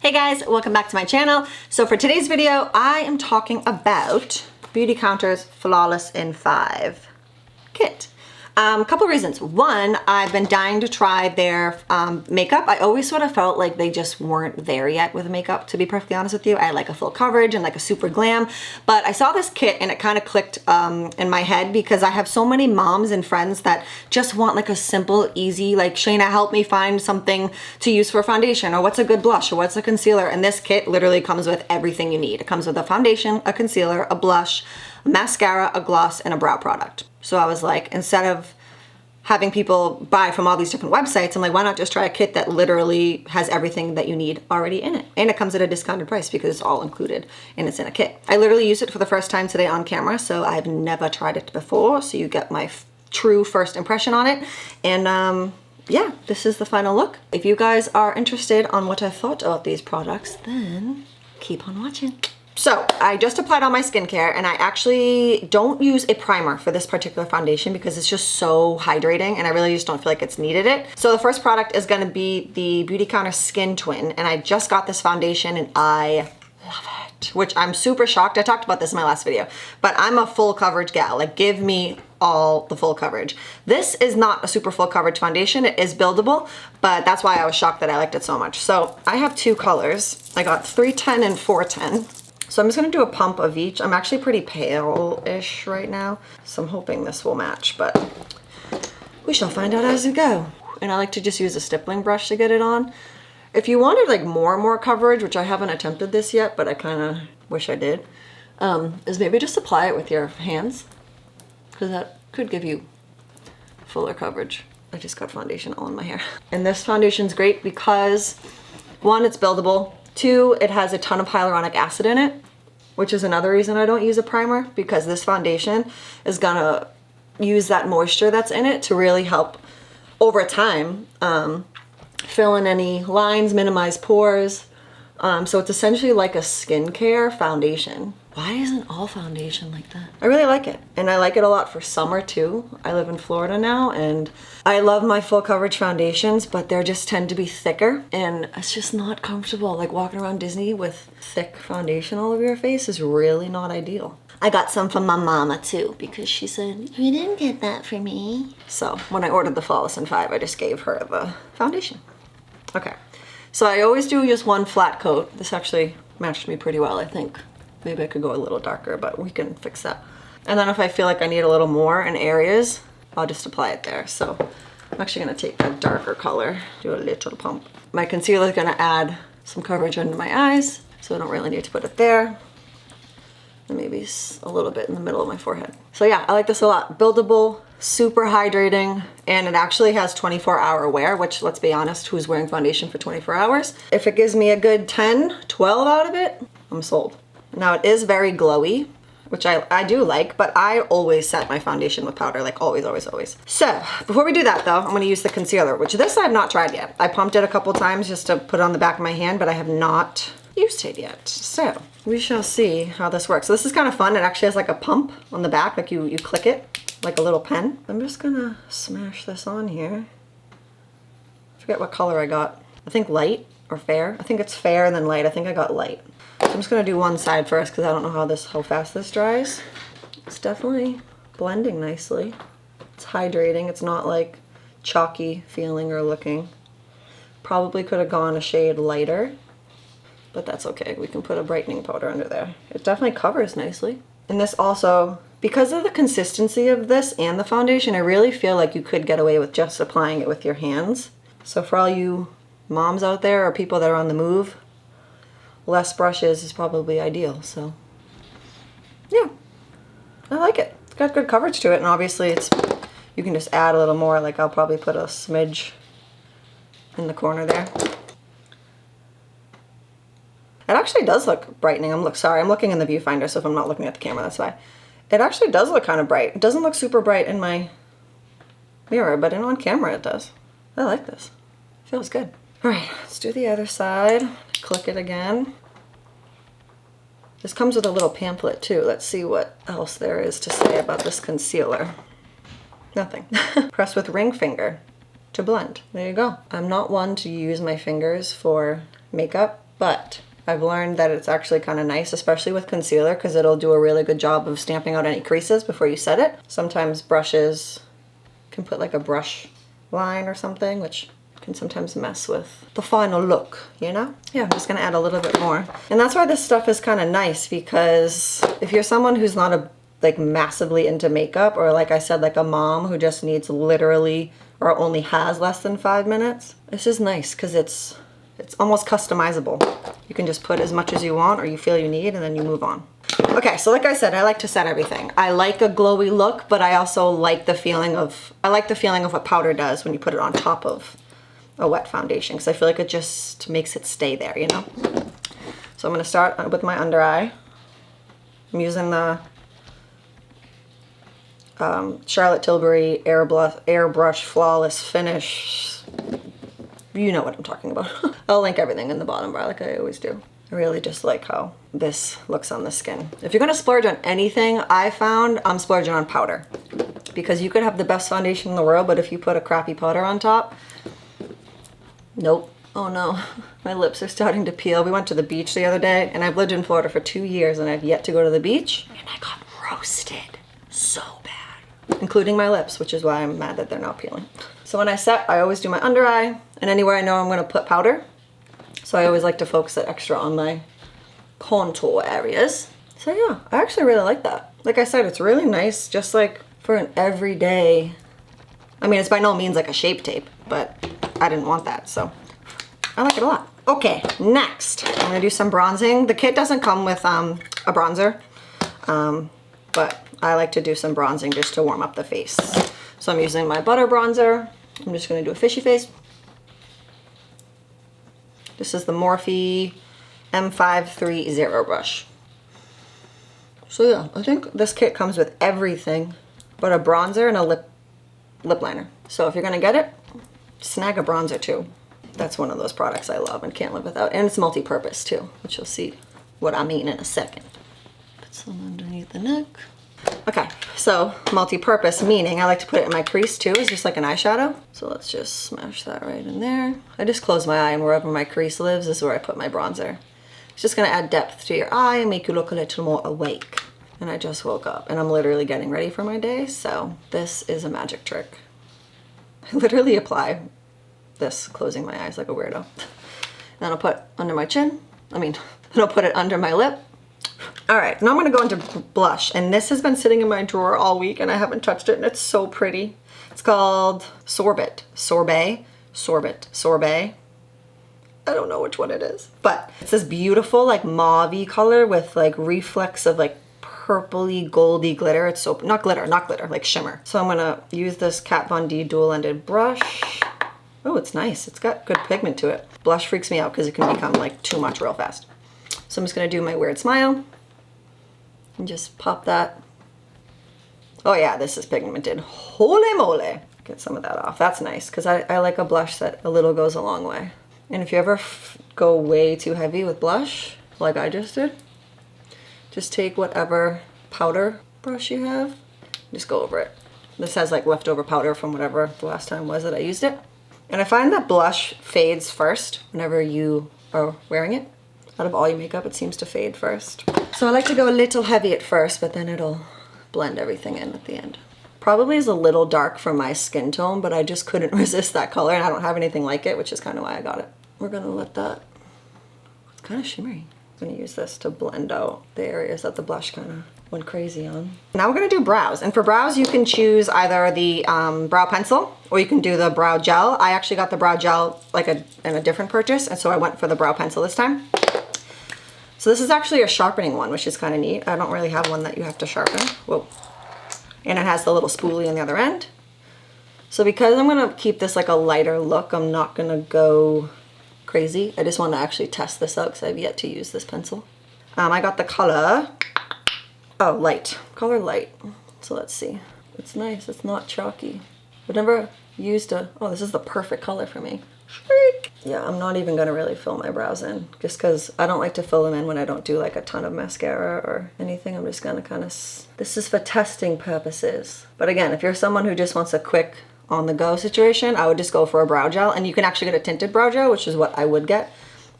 Hey guys, welcome back to my channel. So for today's video, I am talking about BeautyCounter's Flawless in 5 kit. A couple reasons. One, I've been dying to try their makeup. I always sort of felt like they just weren't there yet with makeup, to be perfectly honest with you. I like a full coverage and like a super glam, but I saw this kit and it kind of clicked in my head because I have so many moms and friends that just want like a simple, easy, like, Shayna, help me find something to use for foundation, or what's a good blush, or what's a concealer. And this kit literally comes with everything you need. It comes with a foundation, a concealer, a blush, a mascara, a gloss, and a brow product. So I was like, instead of having people buy from all these different websites, I'm like, why not just try a kit that literally has everything that you need already in it? And it comes at a discounted price because it's all included and it's in a kit. I literally used it for the first time today on camera, so I've never tried it before, so you get my true first impression on it. And yeah, this is the final look. If you guys are interested on what I thought about these products, then keep on watching. So I just applied all my skincare, and I actually don't use a primer for this particular foundation because it's just so hydrating and I really just don't feel like it's needed it. So the first product is gonna be the BeautyCounter Skin Twin, and I just got this foundation and I love it, which I'm super shocked. I talked about this in my last video, but I'm a full coverage gal. Like, give me all the full coverage. This is not a super full coverage foundation. It is buildable, but that's why I was shocked that I liked it so much. So I have two colors. I got 310 and 410. So I'm just gonna do a pump of each. I'm actually pretty pale-ish right now, so I'm hoping this will match, but we shall find out as we go. And I like to just use a stippling brush to get it on. If you wanted like more coverage, which I haven't attempted this yet, but I kind of wish I did, is maybe just apply it with your hands, because that could give you fuller coverage. I just got foundation all in my hair. And this foundation's great because, one, it's buildable. Two, it has a ton of hyaluronic acid in it, which is another reason I don't use a primer, because this foundation is gonna use that moisture that's in it to really help over time fill in any lines, minimize pores. So it's essentially like a skincare foundation. Why isn't all foundation like that? I really like it, and I like it a lot for summer too. I live in Florida now, and I love my full coverage foundations, but they just tend to be thicker, and it's just not comfortable. Like, walking around Disney with thick foundation all over your face is really not ideal. I got some from my mama too, because she said, you didn't get that for me. So when I ordered the Flawless in 5, I just gave her the foundation. Okay, so I always do just one flat coat. This actually matched me pretty well, I think. Maybe I could go a little darker, but we can fix that. And then if I feel like I need a little more in areas, I'll just apply it there. So I'm actually gonna take a darker color, do a little pump. My concealer is gonna add some coverage under my eyes, so I don't really need to put it there. And maybe a little bit in the middle of my forehead. So yeah, I like this a lot. Buildable, super hydrating, and it actually has 24-hour wear, which, let's be honest, who's wearing foundation for 24 hours? If it gives me a good 10, 12 out of it, I'm sold. Now, it is very glowy, which I do like, but I always set my foundation with powder, like always, always, always. So before we do that though, I'm gonna use the concealer, which this I have not tried yet. I pumped it a couple times just to put it on the back of my hand, but I have not used it yet. So we shall see how this works. So this is kind of fun. It actually has like a pump on the back, like you click it like a little pen. I'm just gonna smash this on here. I forget what color I got. I think light or fair. I think it's fair and then light. I think I got light. I'm just gonna do one side first because I don't know how fast this dries. It's definitely blending nicely. It's hydrating. It's not like chalky feeling or looking. Probably could have gone a shade lighter, but that's okay. We can put a brightening powder under there. It definitely covers nicely. And this also, because of the consistency of this and the foundation, I really feel like you could get away with just applying it with your hands. So for all you moms out there or people that are on the move, less brushes is probably ideal. So yeah, I like it. It's got good coverage to it, and obviously you can just add a little more. Like, I'll probably put a smidge in the corner there. It actually does look brightening. I'm looking in the viewfinder, so if I'm not looking at the camera, that's why. It actually does look kind of bright. It doesn't look super bright in my mirror, but on camera it does. I like this. Feels good. All right, let's do the other side. Click it again. This comes with a little pamphlet too. Let's see what else there is to say about this concealer. Nothing. Press with ring finger to blend. There you go. I'm not one to use my fingers for makeup. but I've learned that it's actually kind of nice, especially with concealer, because it'll do a really good job of stamping out any creases before you set it. Sometimes brushes can put like a brush line or something, which can sometimes mess with the final look, you know? Yeah, I'm just gonna add a little bit more. And that's why this stuff is kind of nice, because if you're someone who's not like massively into makeup, or like I said, like a mom who just needs literally or only has less than 5 minutes, this is nice because it's almost customizable. You can just put as much as you want or you feel you need, and then you move on. Okay, so like I said, I like to set everything. I like a glowy look, but I also like the feeling of, what powder does when you put it on top of a wet foundation, because I feel like it just makes it stay there, you know? So I'm gonna start with my under eye. I'm using the Charlotte Tilbury Airbrush Flawless Finish. You know what I'm talking about. I'll link everything in the bottom bar like I always do. I really just like how this looks on the skin. If you're gonna splurge on anything, I found I'm splurging on powder. Because you could have the best foundation in the world, but if you put a crappy powder on top, nope. Oh no, my lips are starting to peel. We went to the beach the other day, and I've lived in Florida for 2 years, and I've yet to go to the beach, and I got roasted so bad. Including my lips, which is why I'm mad that they're not peeling. So when I set, I always do my under eye, and anywhere I know I'm gonna put powder. So I always like to focus it extra on my contour areas. So yeah, I actually really like that. Like I said, it's really nice, just like for an everyday, I mean, it's by no means like a Shape Tape, but I didn't want that, so I like it a lot. Okay, next, I'm gonna do some bronzing. The kit doesn't come with a bronzer, but I like to do some bronzing just to warm up the face. So I'm using my butter bronzer. I'm just gonna do a fishy face. This is the Morphe M530 brush. So yeah, I think this kit comes with everything but a bronzer and a lip liner. So if you're gonna get it, snag a bronzer too. That's one of those products I love and can't live without. And it's multi-purpose too, which you'll see what I mean in a second. Put some underneath the neck. Okay, so multi-purpose, meaning I like to put it in my crease too, it's just like an eyeshadow. So let's just smash that right in there. I just close my eye, and wherever my crease lives is where I put my bronzer. It's just gonna add depth to your eye and make you look a little more awake. And I just woke up and I'm literally getting ready for my day, so this is a magic trick. I literally apply this closing my eyes like a weirdo. Then I'll put under my chin, then I'll put it under my lip. All right, now I'm gonna go into blush, and this has been sitting in my drawer all week and I haven't touched it, and it's so pretty. It's called Sorbet. I don't know which one it is, but it's this beautiful like mauve-y color with like reflex of like purpley goldy glitter. It's so, not glitter, like shimmer. So I'm gonna use this Kat Von D dual-ended brush. Oh, it's nice. It's got good pigment to it. Blush freaks me out because it can become like too much real fast. So I'm just gonna do my weird smile and just pop that. Oh yeah, this is pigmented. Holy moly. Get some of that off. That's nice because I like a blush that a little goes a long way. And if you ever go way too heavy with blush, like I just did, just take whatever powder brush you have, just go over it. This has like leftover powder from whatever the last time was that I used it. And I find that blush fades first whenever you are wearing it. Out of all your makeup, it seems to fade first. So I like to go a little heavy at first, but then it'll blend everything in at the end. Probably is a little dark for my skin tone, but I just couldn't resist that color, and I don't have anything like it, which is kind of why I got it. We're gonna let that, it's kind of shimmery. I'm gonna use this to blend out the areas that the blush kind of went crazy on. Now we're gonna do brows, and for brows you can choose either the brow pencil or you can do the brow gel. I actually got the brow gel like in a different purchase, and so I went for the brow pencil this time. So this is actually a sharpening one, which is kind of neat. I don't really have one that you have to sharpen. Whoa. And it has the little spoolie on the other end. So because I'm gonna keep this like a lighter look, I'm not gonna go crazy. I just want to actually test this out because I've yet to use this pencil. I got the color, oh, light, color light. So let's see. It's nice, it's not chalky. I've never used oh, this is the perfect color for me. Yeah, I'm not even gonna really fill my brows in just because I don't like to fill them in when I don't do like a ton of mascara or anything. I'm just gonna kind of, this is for testing purposes. But again, if you're someone who just wants a quick on the go situation, I would just go for a brow gel, and you can actually get a tinted brow gel, which is what I would get.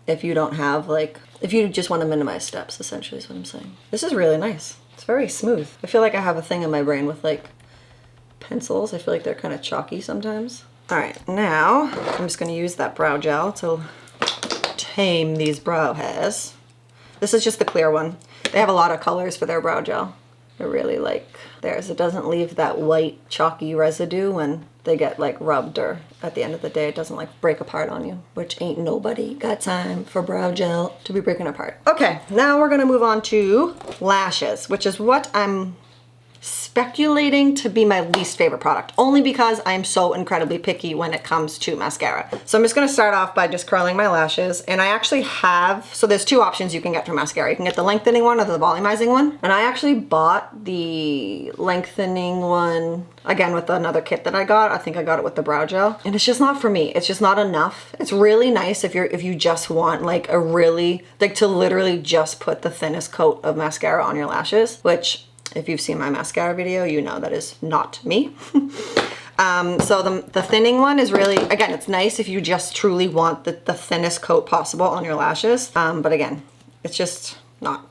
if you don't have like, if you just want to minimize steps, essentially is what I'm saying. This is really nice. It's very smooth. I feel like I have a thing in my brain with like pencils. I feel like they're kind of chalky sometimes. All right, now I'm just going to use that brow gel to tame these brow hairs. This is just the clear one. They have a lot of colors for their brow gel. I really like theirs. It doesn't leave that white chalky residue when they get like rubbed, or at the end of the day it doesn't like break apart on you, which ain't nobody got time for brow gel to be breaking apart. Okay, now we're gonna move on to lashes, which is what I'm speculating to be my least favorite product, only because I'm so incredibly picky when it comes to mascara. So I'm just gonna start off by just curling my lashes, and I actually have, so there's two options you can get for mascara. You can get the lengthening one or the volumizing one, and I actually bought the lengthening one, again with another kit that I got. I think I got it with the brow gel, and it's just not for me. It's just not enough. It's really nice if you just want like a really, like to literally just put the thinnest coat of mascara on your lashes, which if you've seen my mascara video, you know that is not me. So the thinning one is really, again, it's nice if you just truly want the thinnest coat possible on your lashes. But again, it's just not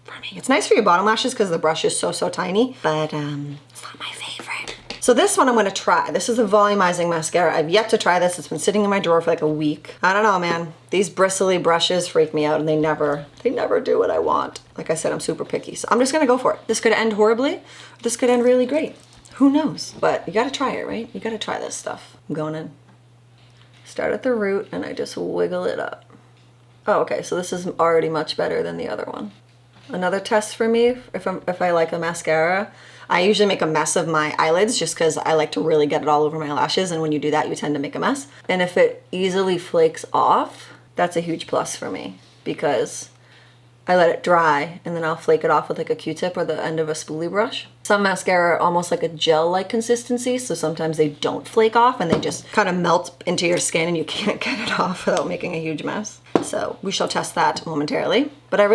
for me. It's nice for your bottom lashes because the brush is so tiny, but it's not my favorite. So this one I'm gonna try. This is a volumizing mascara. I've yet to try this. It's been sitting in my drawer for like a week. I don't know, man. These bristly brushes freak me out, and they never do what I want. Like I said, I'm super picky, so I'm just gonna go for it. This could end horribly, or this could end really great. Who knows? But you gotta try it, right? You gotta try this stuff. I'm going in. Start at the root, and I just wiggle it up. Oh, okay, so this is already much better than the other one. Another test for me, if I like a mascara, I usually make a mess of my eyelids just because I like to really get it all over my lashes, and when you do that, you tend to make a mess. And if it easily flakes off, that's a huge plus for me because I let it dry and then I'll flake it off with like a Q-tip or the end of a spoolie brush. Some mascara are almost like a gel-like consistency, so sometimes they don't flake off and they just kind of melt into your skin and you can't get it off without making a huge mess. So we shall test that momentarily. But I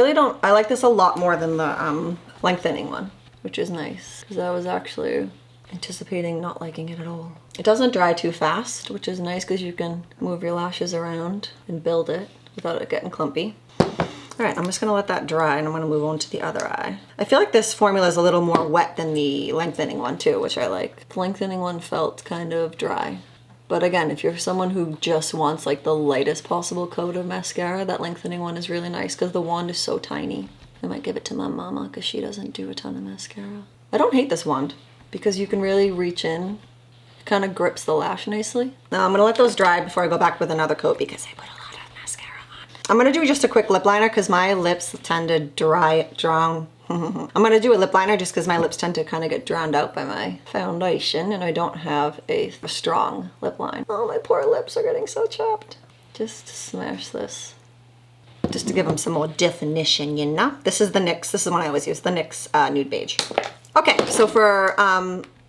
like this a lot more than the lengthening one, which is nice because I was actually anticipating not liking it at all. It doesn't dry too fast, which is nice because you can move your lashes around and build it without it getting clumpy. All right, I'm just gonna let that dry and I'm gonna move on to the other eye. I feel like this formula is a little more wet than the lengthening one too, which I like. The lengthening one felt kind of dry. But again, if you're someone who just wants like the lightest possible coat of mascara, that lengthening one is really nice because the wand is so tiny. I might give it to my mama because she doesn't do a ton of mascara. I don't hate this wand because you can really reach in. It kind of grips the lash nicely. Now I'm gonna let those dry before I go back with another coat because I put a lot of mascara on. I'm gonna do just a quick lip liner because my lips tend to drown. I'm gonna do a lip liner just because my lips tend to kind of get drowned out by my foundation and I don't have a strong lip line. Oh, my poor lips are getting so chapped. Just smash this. Just to give them some more definition, you know? This is the NYX, this is one I always use, the NYX Nude Beige. Okay, so for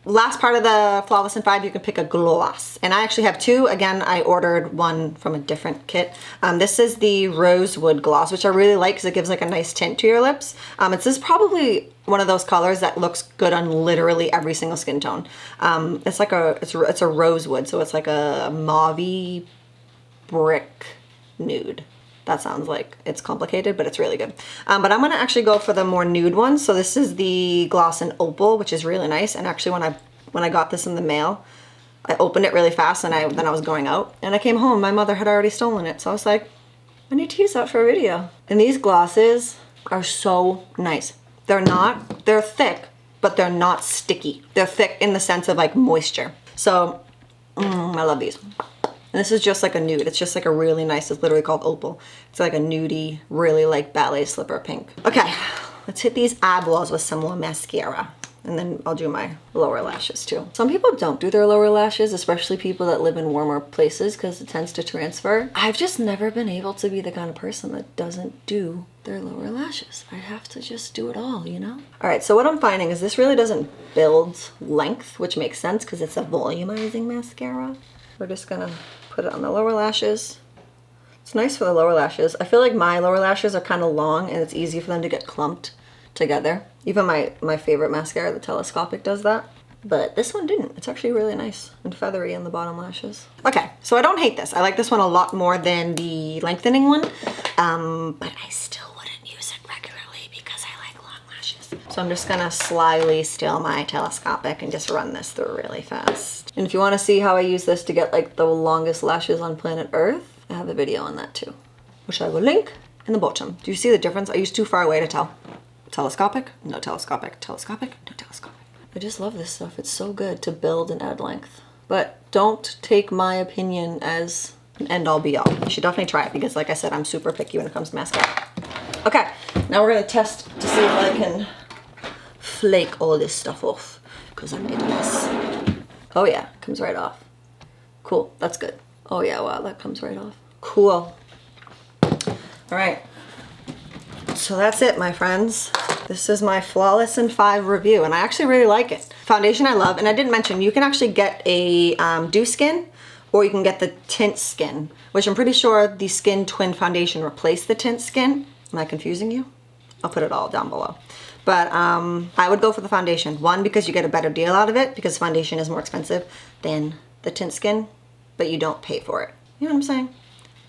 last part of the Flawless in 5, you can pick a gloss. And I actually have two. Again, I ordered one from a different kit. This is the Rosewood gloss, which I really like because it gives like a nice tint to your lips. This is probably one of those colors that looks good on literally every single skin tone. It's like it's a rosewood, so it's like a mauvey brick nude. That sounds like it's complicated, but it's really good. But I'm gonna actually go for the more nude one. So this is the gloss in Opal, which is really nice. And actually when I got this in the mail, I opened it really fast and then I was going out. And I came home, my mother had already stolen it. So I was like, I need to use that for a video. And these glosses are so nice. They're thick, but they're not sticky. They're thick in the sense of like moisture. So, I love these. And this is just like a nude. It's just like a really nice, it's literally called Opal. It's like a nudie, really like ballet slipper pink. Okay, let's hit these eyeballs with some more mascara. And then I'll do my lower lashes too. Some people don't do their lower lashes, especially people that live in warmer places because it tends to transfer. I've just never been able to be the kind of person that doesn't do their lower lashes. I have to just do it all, you know? All right, so what I'm finding is this really doesn't build length, which makes sense because it's a volumizing mascara. We're just gonna put it on the lower lashes. It's nice for the lower lashes. I feel like my lower lashes are kind of long and it's easy for them to get clumped together. Even my favorite mascara, the Telescopic, does that. but this one didn't. It's actually really nice and feathery in the bottom lashes. Okay, so I don't hate this. I like this one a lot more than the lengthening one, but I still wouldn't use it regularly because I like long lashes. So I'm just gonna slyly steal my telescopic and just run this through really fast. And if you wanna see how I use this to get like the longest lashes on planet Earth, I have a video on that too, which I will link in the bottom. Do you see the difference? I use too far away to tell. Telescopic, no telescopic, telescopic, no telescopic. I just love this stuff. It's so good to build and add length. But don't take my opinion as an end-all be-all. You should definitely try it because like I said, I'm super picky when it comes to mascara. Okay, now we're gonna test to see if I can flake all this stuff off because I made a mess. Oh yeah, comes right off. Cool, that's good. Oh yeah, wow, that comes right off. Cool. All right. So that's it, my friends. This is my Flawless in 5 review, and I actually really like it. Foundation I love, and I didn't mention, you can actually get a Dew Skin, or you can get the Tint Skin, which I'm pretty sure the Skin Twin Foundation replaced the Tint Skin. Am I confusing you? I'll put it all down below. But I would go for the foundation. One, because you get a better deal out of it, because foundation is more expensive than the Tint Skin, but you don't pay for it. You know what I'm saying?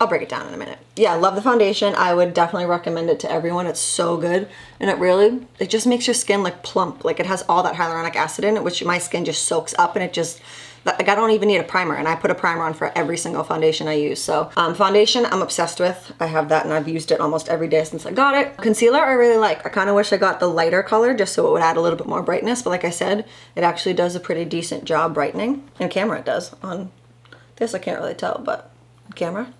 I'll break it down in a minute. Yeah, I love the foundation. I would definitely recommend it to everyone. It's so good. And it just makes your skin like plump. Like it has all that hyaluronic acid in it, which my skin just soaks up, and it just, like I don't even need a primer, and I put a primer on for every single foundation I use. So foundation I'm obsessed with. I have that and I've used it almost every day since I got it. Concealer I really like. I kind of wish I got the lighter color just so it would add a little bit more brightness, but like I said, it actually does a pretty decent job brightening. And camera it does. On this I can't really tell, but on camera,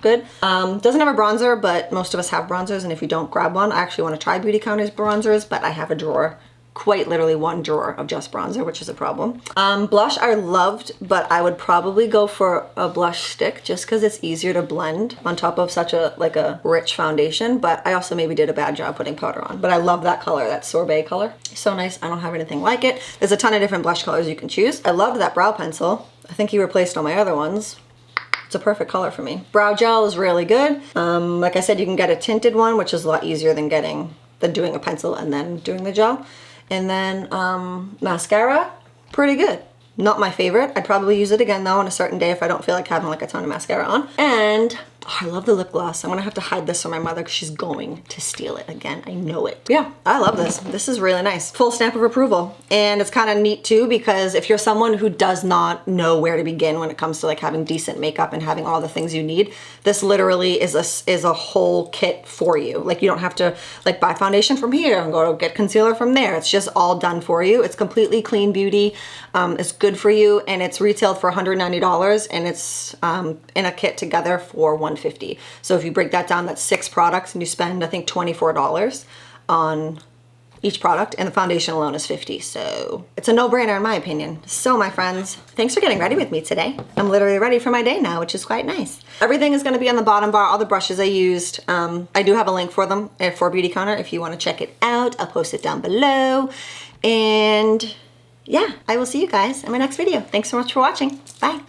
good. Doesn't have a bronzer, but most of us have bronzers, and if you don't, grab one. I actually want to try BeautyCounter's bronzers, but I have a drawer, quite literally one drawer of just bronzer, which is a problem. Blush I loved, but I would probably go for a blush stick just because it's easier to blend on top of such a rich foundation, but I also maybe did a bad job putting powder on. But I love that color, that sorbet color. So nice. I don't have anything like it. There's a ton of different blush colors you can choose. I loved that brow pencil. I think he replaced all my other ones. It's a perfect color for me. Brow gel is really good. Like I said, you can get a tinted one, which is a lot easier than doing a pencil and then doing the gel. And then mascara, pretty good. Not my favorite. I'd probably use it again though on a certain day if I don't feel like having like a ton of mascara on. And oh, I love the lip gloss. I'm gonna have to hide this from my mother because she's going to steal it again. I know it. Yeah, I love this. This is really nice. Full stamp of approval. And it's kind of neat too because if you're someone who does not know where to begin when it comes to like having decent makeup and having all the things you need, this literally is a whole kit for you. Like you don't have to like buy foundation from here and go get concealer from there. It's just all done for you. It's completely clean beauty. It's good for you, and it's retailed for $190, and it's in a kit together for $150. So if you break that down, that's 6 products, and you spend I think $24 on each product, and the foundation alone is $50. So it's a no-brainer in my opinion. So my friends, thanks for getting ready with me today. I'm literally ready for my day now, which is quite nice. Everything is going to be on the bottom bar, all the brushes I used. I do have a link for them for BeautyCounter if you want to check it out. I'll post it down below. And yeah, I will see you guys in my next video. Thanks so much for watching. Bye.